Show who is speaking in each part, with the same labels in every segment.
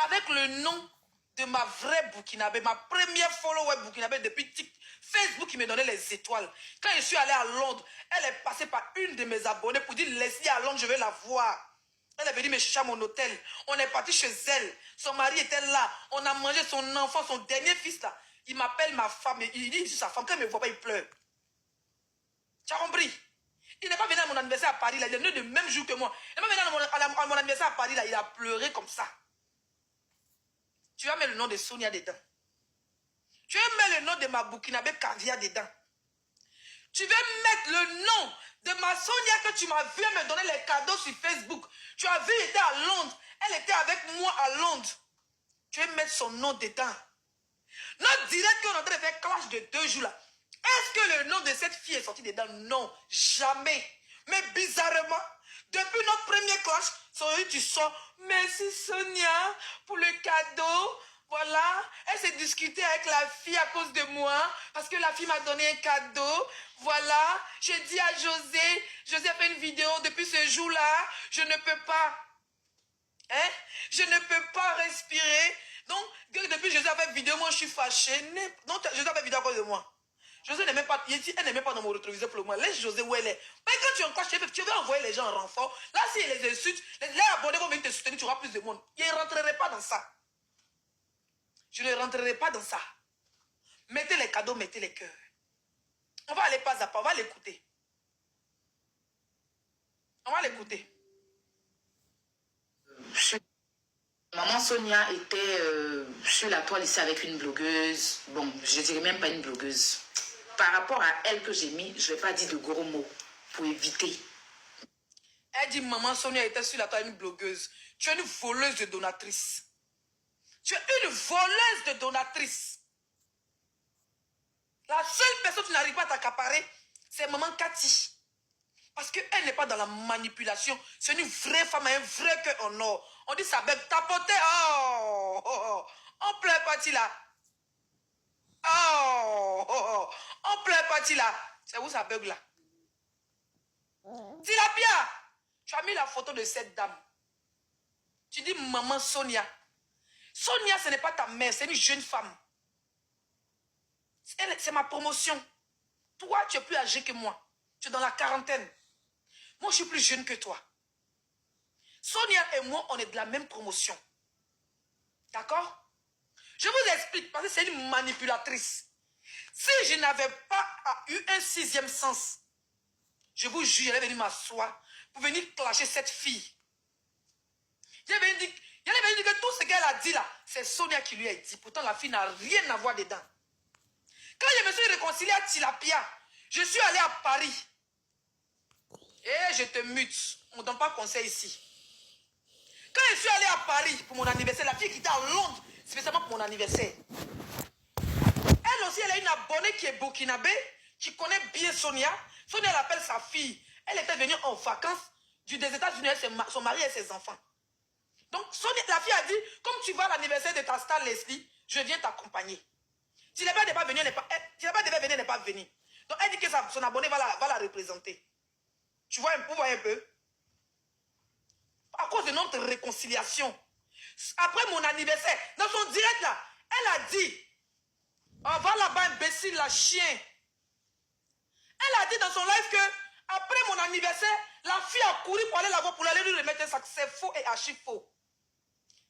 Speaker 1: avec le nom de ma vraie Burkinabé, ma première follower Burkinabé depuis Facebook qui me donnait les étoiles. Quand je suis allé à Londres, elle est passée par une de mes abonnées pour dire Leslie à Londres, je vais la voir. Elle est venue me chercher à mon hôtel. On est parti chez elle. Son mari était là. On a mangé son enfant, son dernier fils là. Il m'appelle ma femme. Il dit sa femme. Quand il ne me voit pas, il pleure. Tu as compris? Il n'est pas venu à mon anniversaire à Paris là. Il est venu le même jour que moi. Il n'est pas venu à mon anniversaire à Paris là. Il a pleuré comme ça. Tu vas mettre le nom de Sonia dedans. Tu vas mettre le nom de ma Burkinabé Caviar dedans. Tu vas mettre le nom de ma Sonia que tu m'as vu me donner les cadeaux sur Facebook. Tu as vu, elle était à Londres. Elle était avec moi à Londres. Tu vas mettre son nom dedans. Notre direct qu'on est en train de faire clash de 2 jours là. Est-ce que le nom de cette fille est sorti dedans? Non, jamais. Mais bizarrement, depuis notre premier clash, tu sors. Merci Sonia pour le cadeau. Voilà, elle s'est discutée avec la fille à cause de moi, parce que la fille m'a donné un cadeau. Voilà, j'ai dit à José, José a fait une vidéo depuis ce jour-là, je ne peux pas, hein, je ne peux pas respirer. Donc, depuis José a fait une vidéo, moi je suis fâchée. Donc, José a fait une vidéo à cause de moi. José n'aimait pas, elle n'aimait pas dans mon rétroviseur pour le moment. Laisse José où elle est. Mais quand tu es encore chef, tu vas envoyer les gens en renfort. Là, si les insultes, les abonnés vont venir te soutenir, tu auras plus de monde. Ils ne rentreraient pas dans ça. Je ne rentrerai pas dans ça. Mettez les cadeaux, mettez les cœurs. On va aller pas à pas, on va l'écouter. On va l'écouter.
Speaker 2: Maman Sonia était sur la toile ici avec une blogueuse. Bon, je dirais même pas une blogueuse. Par rapport à elle que j'ai mis, je ne vais pas dire de gros mots pour éviter.
Speaker 1: Elle dit maman Sonia était sur la toile une blogueuse. Tu es une voleuse de donatrice. Tu es une voleuse de donatrice. La seule personne qui n'arrive pas à t'accaparer, c'est maman Cathy. Parce qu'elle n'est pas dans la manipulation. C'est une vraie femme, un vrai cœur en or. On dit ça bête, tapoter. Oh, oh, oh. On pleure pas là. Oh, oh, oh. On pleure pas là. C'est où ça bug là? Tilapia, tu as mis la photo de cette dame. Tu dis maman Sonia. Sonia, ce n'est pas ta mère, c'est une jeune femme. C'est ma promotion. Toi, tu es plus âgé que moi. Tu es dans la quarantaine. Moi, je suis plus jeune que toi. Sonia et moi, on est de la même promotion. D'accord? Je vous explique, parce que c'est une manipulatrice. Si je n'avais pas eu un 6e sens, je vous jure, elle est venue m'asseoir pour venir clasher cette fille. Elle est venue dire que tout ce qu'elle a dit là, c'est Sonia qui lui a dit. Pourtant, la fille n'a rien à voir dedans. Quand je me suis réconcilié à Tilapia, je suis allé à Paris. Et je te mute. On ne donne pas conseil ici. Quand je suis allé à Paris pour mon anniversaire, la fille qui était à Londres, spécialement pour mon anniversaire. Elle aussi, elle a une abonnée qui est burkinabé, qui connaît bien Sonia. Sonia, elle appelle sa fille. Elle était venue en vacances des États-Unis avec son mari et ses enfants. Donc, Sonia, la fille a dit, comme tu vas à l'anniversaire de ta star Leslie, je viens t'accompagner. Si elle n'est pas venue, elle n'est pas venue. Donc, elle dit que son abonné va la représenter. Tu vois un peu? À cause de notre réconciliation. Après mon anniversaire, dans son direct là, elle a dit, on va là-bas, imbécile, la chien. Elle a dit dans son live que, après mon anniversaire, la fille a couru pour aller la voir, pour aller lui remettre un sac. C'est faux et archi faux.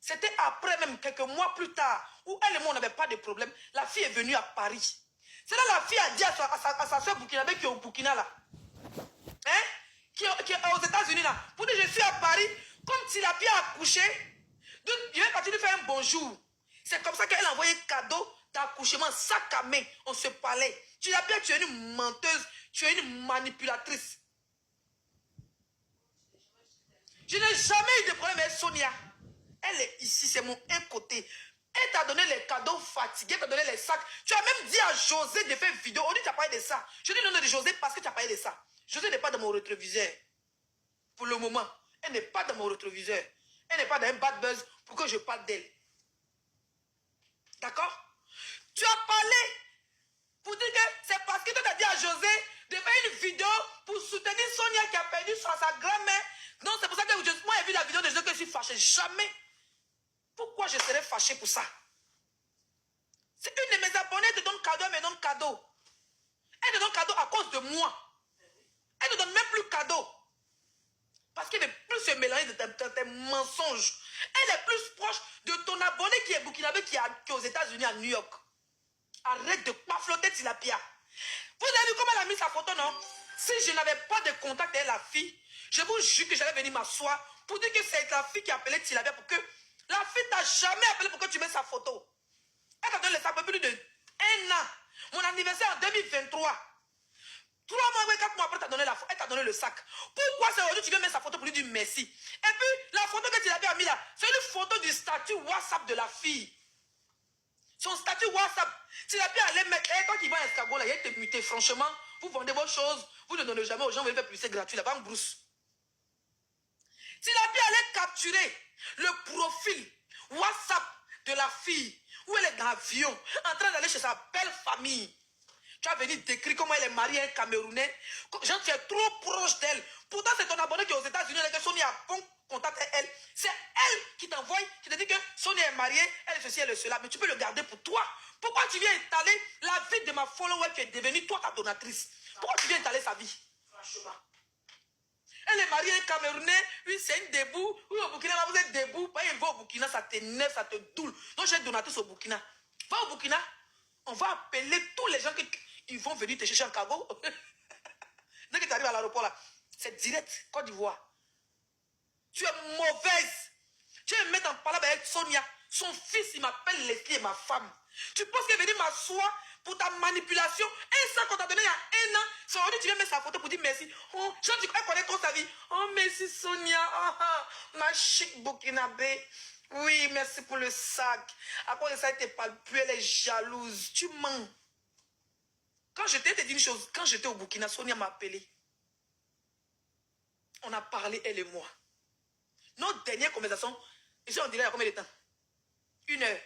Speaker 1: C'était après même, quelques mois plus tard, où elle et moi, on n'avait pas de problème. La fille est venue à Paris. C'est là la fille a dit à sa soeur burkinabé qui est au Burkina là. Hein? Qui est aux États-Unis là. Pour dire, je suis à Paris, comme si la fille a accouché. Donc, je vais partir lui faire un bonjour. C'est comme ça qu'elle a envoyé un cadeau d'accouchement, sac à main. On se parlait. Tu l'as bien, tu es une menteuse, tu es une manipulatrice. Je n'ai jamais eu de problème avec Sonia. Elle est ici, c'est mon un côté. Elle t'a donné les cadeaux fatigués, t'a donné les sacs. Tu as même dit à José de faire une vidéo. On dit que tu as parlé de ça. Je dis le nom de José parce que tu as parlé de ça. José n'est pas dans mon rétroviseur. Pour le moment. Elle n'est pas dans mon rétroviseur. Elle n'est pas dans un bad buzz pour que je parle d'elle. D'accord? Tu as parlé pour dire que c'est parce que tu as dit à José de faire une vidéo pour soutenir Sonia qui a perdu sa grand-mère. Non, c'est pour ça que moi j'ai vu la vidéo de José que je suis fâché. Jamais. Pourquoi je serais fâché pour ça? C'est une de mes abonnés qui te donne cadeau, elle me donne cadeau. Elle te donne cadeau à cause de moi. Elle ne donne même plus cadeau. Parce qu'elle est plus se mélanger de tes mensonges. Elle est plus proche de ton abonné qui est burkinabé qui est aux États-Unis, à New York. Arrête de pas flotter Tilapia. Vous avez vu comment elle a mis sa photo, non? Si je n'avais pas de contact avec la fille, je vous jure que j'allais venir m'asseoir pour dire que c'est la fille qui a appelé Tilapia pour que la fille t'a jamais appelé pour que tu mettes sa photo. Elle t'a donné ça peu plus de 1 an. Mon anniversaire en 2023. 3 mois, 4 mois après, elle t'a donné le sac. Pourquoi c'est aujourd'hui que tu viens mettre sa photo pour lui dire merci? Et puis, la photo que Tilapia a mis là, c'est une photo du statut WhatsApp de la fille. Son statut WhatsApp. Tilapia allait mettre, toi qui vas à escargot là, il te muté. Franchement, vous vendez vos choses, vous ne donnez jamais aux gens, vous faire publicité gratuit là-bas en brousse. Tilapia allait capturer le profil WhatsApp de la fille, où elle est dans l'avion, en train d'aller chez sa belle famille. Tu as venu décrire comment elle est mariée à un Camerounais. Genre, tu es trop proche d'elle. Pourtant, c'est ton abonné qui est aux États-Unis, que Sonia a bon contact avec elle. C'est elle qui t'envoie, qui te dit que Sonia est mariée, elle est ceci, elle est cela. Mais tu peux le garder pour toi. Pourquoi tu viens étaler la vie de ma follower qui est devenue toi ta donatrice? Pourquoi tu viens étaler sa vie? Franchement. Elle est mariée à un Camerounais, oui, c'est une debout. Oui, au Burkina, vous êtes debout. Pas il va au Burkina, ça t'énerve, ça te doule. Donc, j'ai une donatrice au Burkina. Va au Burkina, on va appeler tous les gens qui vont venir te chercher en cargo. Dès que tu arrives à l'aéroport, là, c'est direct, Côte d'Ivoire. Tu es mauvaise. Tu vas me mettre en parole avec Sonia. Son fils, il m'appelle Leslie et ma femme. Tu penses qu'elle est venue m'asseoir pour ta manipulation? Et ça qu'on t'a donné il y a 1 an, c'est aujourd'hui tu viens mettre sa photo pour dire merci. Oh, je dis qu'elle connaît trop sa vie. Oh, merci Sonia. Ma chic burkinabé. Oui, merci pour le sac. À cause de ça, elle ne te parle plus, elle est jalouse. Tu mens. Quand j'étais, te dit une chose, quand j'étais au Burkina, Sonia m'a appelé. On a parlé, elle et moi. Notre dernière conversation, ici on dirait il y a combien de temps? 1 heure.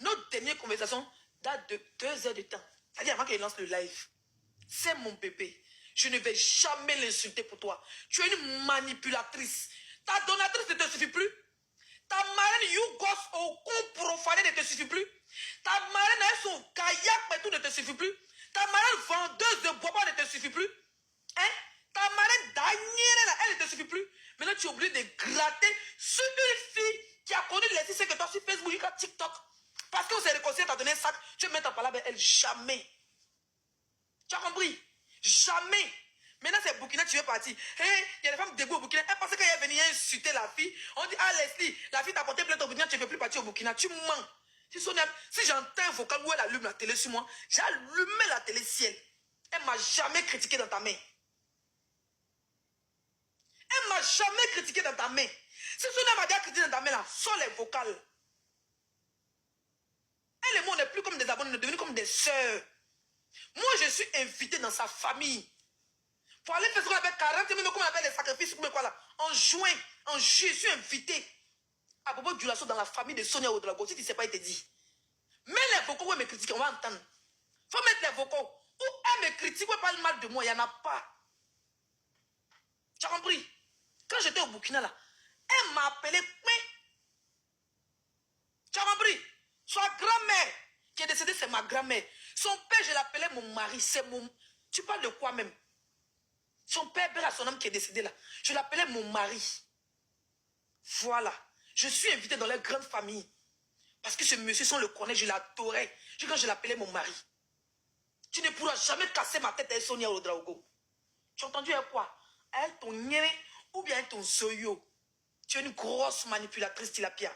Speaker 1: Notre dernière conversation date de 2 heures de temps. C'est-à-dire avant qu'elle lance le live. C'est mon bébé. Je ne vais jamais l'insulter pour toi. Tu es une manipulatrice. Ta donatrice ne te suffit plus. Ta marraine Yougos au con profané ne te suffit plus. Ta marraine avec son kayak mais tout ne te suffit plus. Ta marraine vendeuse de bois ne te suffit plus. Hein? Ta marraine Danielle, elle ne te suffit plus. Maintenant, tu es obligé de gratter sur une fille qui a connu les c'est que toi sur Facebook, TikTok. Parce qu'on s'est réconcilié, t'as donné un sac, tu vas mettre en parole avec elle. Jamais. Tu as compris? Jamais. Maintenant, c'est Burkina, tu veux partir. Hey, il y a des femmes debout au Burkina. Elle pensait qu'elle est venue insulter la fille. On dit, ah Leslie, la fille t'a porté plainte au Burkina, tu ne veux plus partir au Burkina. Tu mens. Si j'entends un vocal où elle allume la télé sur moi, j'ai allumé la télé ciel. Elle ne m'a jamais critiqué dans ta main. Elle ne m'a jamais critiqué dans ta main. Si Sonia m'a déjà critiqué dans ta main, là, sors les vocales. Elle et moi, on n'est plus comme des abonnés, on est devenus comme des sœurs. Moi, je suis invité dans sa famille. Pour aller faire ce qu'on appelle 40 minutes, comme on appelle les sacrifices, quoi là. En juin, je suis invité. À propos du lasso dans la famille de Sonia Ouedraogo, si tu ne sais pas, il te dit. Mais les vocaux où elle me critique, on va entendre. Il faut mettre les vocaux. Où elle me critique, où elle parle mal de moi, il n'y en a pas. Tu as compris? Quand j'étais au Burkina là, elle m'a appelé. Tu as compris? Sa grand-mère qui est décédée, c'est ma grand-mère. Son père, je l'appelais mon mari. C'est mon... Tu parles de quoi même? Son père, à son homme qui est décédé là. Je l'appelais mon mari. Voilà. Je suis invité dans leur grande famille. Parce que ce monsieur, si on le connaît, je l'adorais. Quand je l'appelais mon mari. Tu ne pourras jamais casser ma tête avec Sonia Ouedraogo. Tu as entendu avec quoi? Avec ton niéré ou bien avec ton soyo. Tu es une grosse manipulatrice, Tilapia.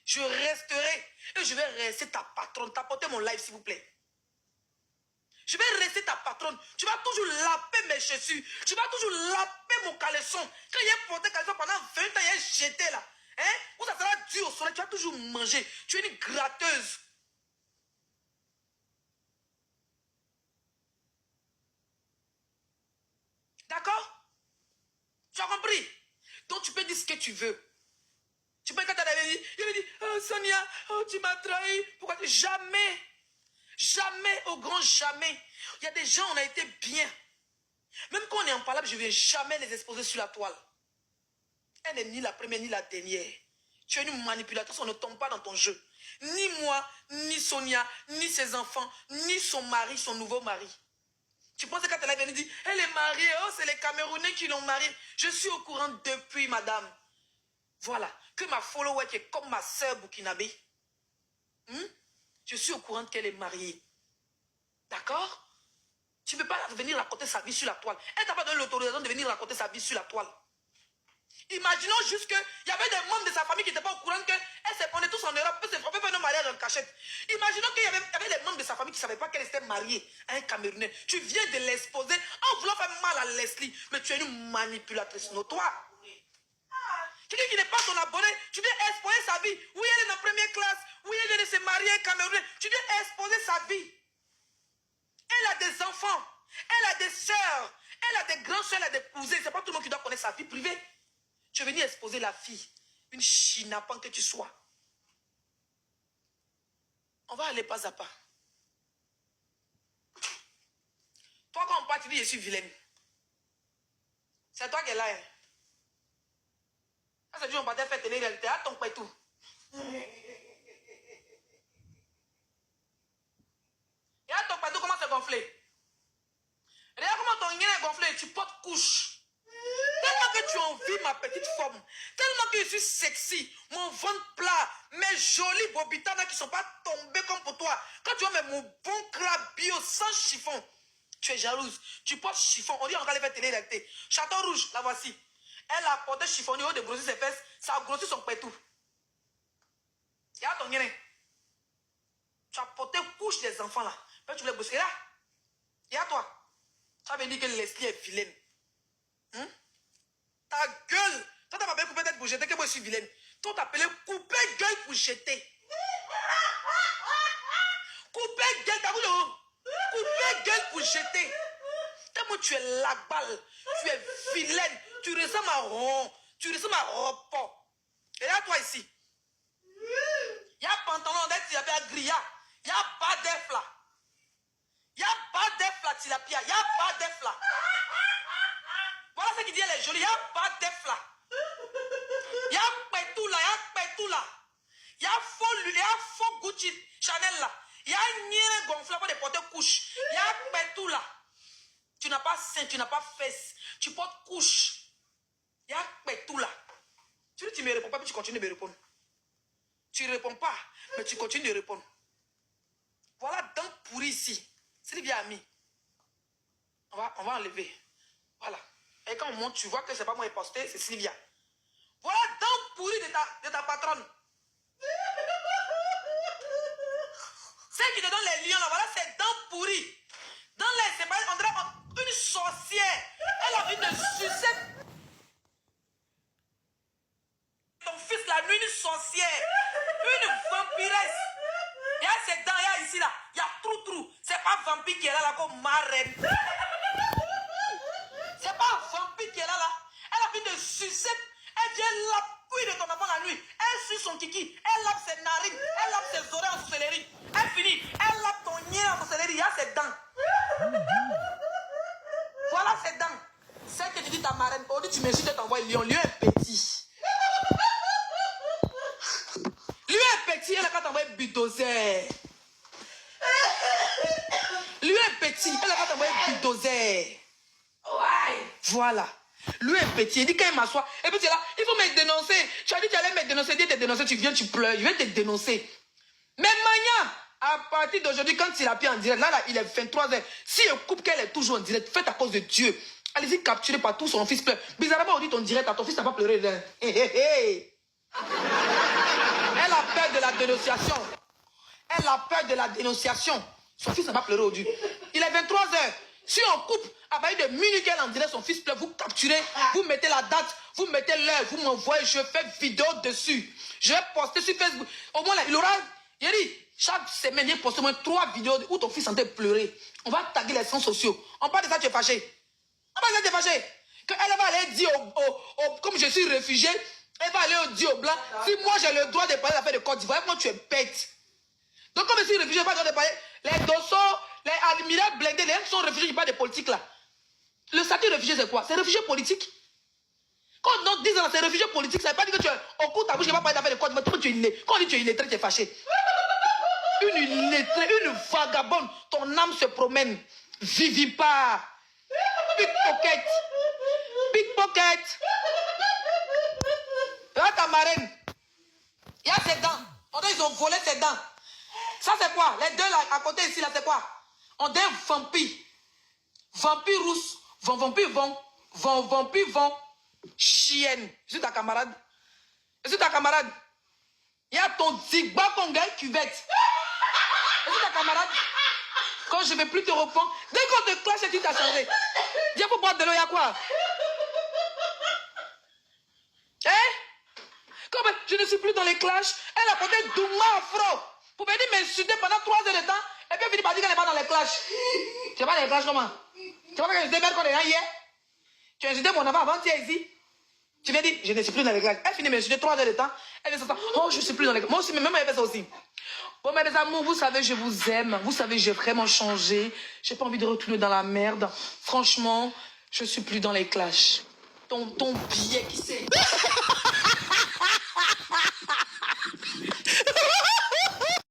Speaker 1: Je resterai et je vais rester ta patronne. T'apportez mon live, s'il vous plaît. Je vais rester ta patronne. Tu vas toujours laper mes chaussures. Tu vas toujours laper mon caleçon. Quand il y a porté caleçon pendant 20 ans, il y a jeté là. Hein? Où ça sera dur au soleil, tu vas toujours manger. Tu es une gratteuse. D'accord? Tu as compris? Donc tu peux dire ce que tu veux. Tu peux quand elle avait dit, il avait dit, oh Sonia, oh tu m'as trahi. Pourquoi? Jamais. Jamais, au grand jamais. Il y a des gens, on a été bien. Même quand on est en parlable, je ne vais jamais les exposer sur la toile. Elle n'est ni la première ni la dernière. Tu es une manipulatrice, on ne tombe pas dans ton jeu. Ni moi, ni Sonia, ni ses enfants, ni son mari, son nouveau mari. Tu penses que quand elle est venue dire, elle est mariée, oh, c'est les Camerounais qui l'ont mariée. Je suis au courant depuis, madame. Voilà, que ma follower qui est comme ma sœur burkinabé. Je suis au courant qu'elle est mariée. D'accord? Tu ne peux pas venir raconter sa vie sur la toile. Elle t'a pas donné l'autorisation de venir raconter sa vie sur la toile. Imaginons juste qu'il y avait des membres de sa famille qui n'étaient pas au courant qu'on est tous en Europe, peut se frapper faire nos mariages en cachette. Imaginons qu'il y avait des membres de sa famille qui ne savaient pas qu'elle était mariée à un Camerounais. Tu viens de l'exposer en voulant faire mal à Leslie, mais tu es une manipulatrice notoire. Quelqu'un qui n'est pas ton abonné, tu viens exposer sa vie. Oui, elle est en première classe. Oui, elle vient de se marier à un Camerounais. Tu viens exposer sa vie. Elle a des enfants. Elle a des soeurs. Elle a des grands soeurs, elle a des cousins. C'est pas tout le monde qui doit connaître sa vie privée. Tu es venu exposer la fille. Une chinapan que tu sois. On va aller pas à pas. Toi, quand on part, tu dis je suis vilaine. C'est toi qui es là. Hein. Quand c'est dit on partait faire télé-réalité, à ton quoi tout. Et à ton quoi tout commence à gonfler. Regarde comment ton gain est gonflé, tu portes couche. Tellement que tu envies ma petite forme. Tellement que je suis sexy. Mon ventre plat. Mes jolis bobitanas qui ne sont pas tombés comme pour toi. Quand tu vois mon bon crabe bio sans chiffon. Tu es jalouse. Tu portes chiffon. On dit on va aller faire télé-réalité. Château rouge, la voici. Elle a porté chiffon au niveau de grossir ses fesses. Ça a grossi son pétou. Et à ton gain. Tu as porté couche des enfants là. Mais tu voulais bosser là. Et à toi. Ça veut dire que Leslie est vilaine. Ta gueule. Toi, t'as pas appelé couper tête pour jeter, que moi je suis vilaine. Toi, t'as appelé couper gueule pour jeter. Couper gueule, t'as vu le couper gueule pour jeter. Tellement tu es la balle. Tu es vilaine. Tu ressembles à rond. Tu ressembles à repos. Et là, toi ici. Il y a pantalon d'être, il y a grilla. Il y a bas d'ef là. Il y a bas d'ef là, tilapia. Il y a bas d'ef là. Voilà ce qu'il dit, elle est jolie. Il y a pas d'ef là. Il y a pétou là. Il y a pétou là. Il y a faux Gucci Chanel là. Il y a un gonflable de porter couche. Il y a pétou là. Tu n'as pas sein, tu n'as pas fesses. Tu portes couche. Il y a pétou là. Tu ne me réponds pas, mais tu continues de me répondre. Tu ne réponds pas, mais tu continues de répondre. Voilà dents pourries ici. Sylvia a mis. On va enlever. Voilà. Et quand on monte, tu vois que c'est pas moi qui ai posté, c'est Sylvia. Voilà dents pourries de ta patronne. Celle qui te donne les lions là, voilà c'est dents pourries. Dans les, c'est pas, on dirait une sorcière. Elle a envie de sucer ton fils la nuit, une sorcière. Une vampiresse. Il y a ces dents, il y a ici là. Il y a trou. C'est pas vampire qui est là comme marraine. C'est pas un vampire qui est là. Elle a envie de sucer. Elle vient l'appuyer de ton enfant la nuit. Elle suce son kiki. Elle lave ses narines. Elle lave ses oreilles en sorcellerie. Elle finit. Elle lave ton nez en sorcellerie. Il y a ses dents. Voilà ses dents. Celle que tu dis ta marraine. Aujourd'hui, tu me dis de t'envoyer Lion. Lion est petit. Lui est petit. Elle a qu'à t'envoyer bulldozer. Lui est petit. Elle a qu'à t'envoyer bulldozer. Ouais. Voilà. Lui est petit. Il dit quand il m'assoit. Et puis tu es là. Il faut me dénoncer. Tu as dit que tu allais me dénoncer. Dis te dénoncer. Tu viens, tu pleures. Je vais te dénoncer. Mais Mania, à partir d'aujourd'hui, quand il a pris en direct, là, il est 23h. Si elle coupe qu'elle est toujours en direct, faites à cause de Dieu. Allez-y capturer partout, son fils pleure. Bizarrement, on dit ton direct à ton fils n'a pas pleuré. Elle a peur de la dénonciation. Elle a peur de la dénonciation. Son fils n'a pas pleuré aujourd'hui. Il est 23h. Si on coupe à partir de minuit qu'elle en direct, son fils pleure, vous capturez, vous mettez la date, vous mettez l'heure, vous m'envoyez, je fais vidéo dessus. Je vais poster sur Facebook. Au moins là, il aura, il dit, chaque semaine, il poste au moins 3 vidéos où ton fils en train de pleurer. On va taguer les réseaux sociaux. On parle de ça, tu es fâché. On parle de ça, tu es fâché. Qu'elle va aller dire, comme je suis réfugié, elle va aller dire aux Blancs, si moi j'ai le droit de parler de l'affaire de Côte d'Ivoire, moi tu es bête. Donc comme je suis réfugié, je n'ai pas le droit de parler. Les dossaux, les admiraux blindés, les gens qui sont réfugiés, je ne parle pas de politique là. Le statut de réfugié, c'est quoi? C'est réfugié politique. Quand on dit dans ces réfugiés politiques, ça ne veut pas dire que tu es au cours de ta bouche, je ne vais pas parler d'affaires de code, mais tu es illettré. Quand on dit que tu es illettré, tu es fâché. Une illettrée, une vagabonde, ton âme se promène. Vivipare. Pickpocket. Pickpocket. Là, ta marraine. Il y a ses dents. On dit ils ont volé ses dents. Ça, c'est quoi? Les deux là, à côté ici, là, c'est quoi? On dit vampire. Vampire rousse. Vampire vent. Chienne. Je suis ta camarade. Je suis ta camarade. Il y a ton zigba conga cuvette. Je suis ta camarade. Quand je ne vais plus te reprendre, dès qu'on te clash, tu t'as changé. Dis, faut boire de l'eau, il y a quoi? Hein? Comme je ne suis plus dans les clashs, elle a porté Douma Afro pour venir m'insulter pendant 3 heures de temps et puis elle finit par dire qu'elle n'est pas dans les clashs. Tu n'es pas dans les clashs comment? Tu vois que je démerde quand on est là hier? Tu as insulté mon enfant avant-hier ici? Tu viens dire, je ne suis plus dans les clashs. Elle finit de m'insulter 3 heures de temps. Elle dit ça. Oh, je ne suis plus dans les clashs. Moi aussi, mais même elle fait ça aussi. Bon, mes amours, vous savez, je vous aime. Vous savez, j'ai vraiment changé. J'ai pas envie de retourner dans la merde. Franchement, je ne suis plus dans les clashs. Ton billet qui sait.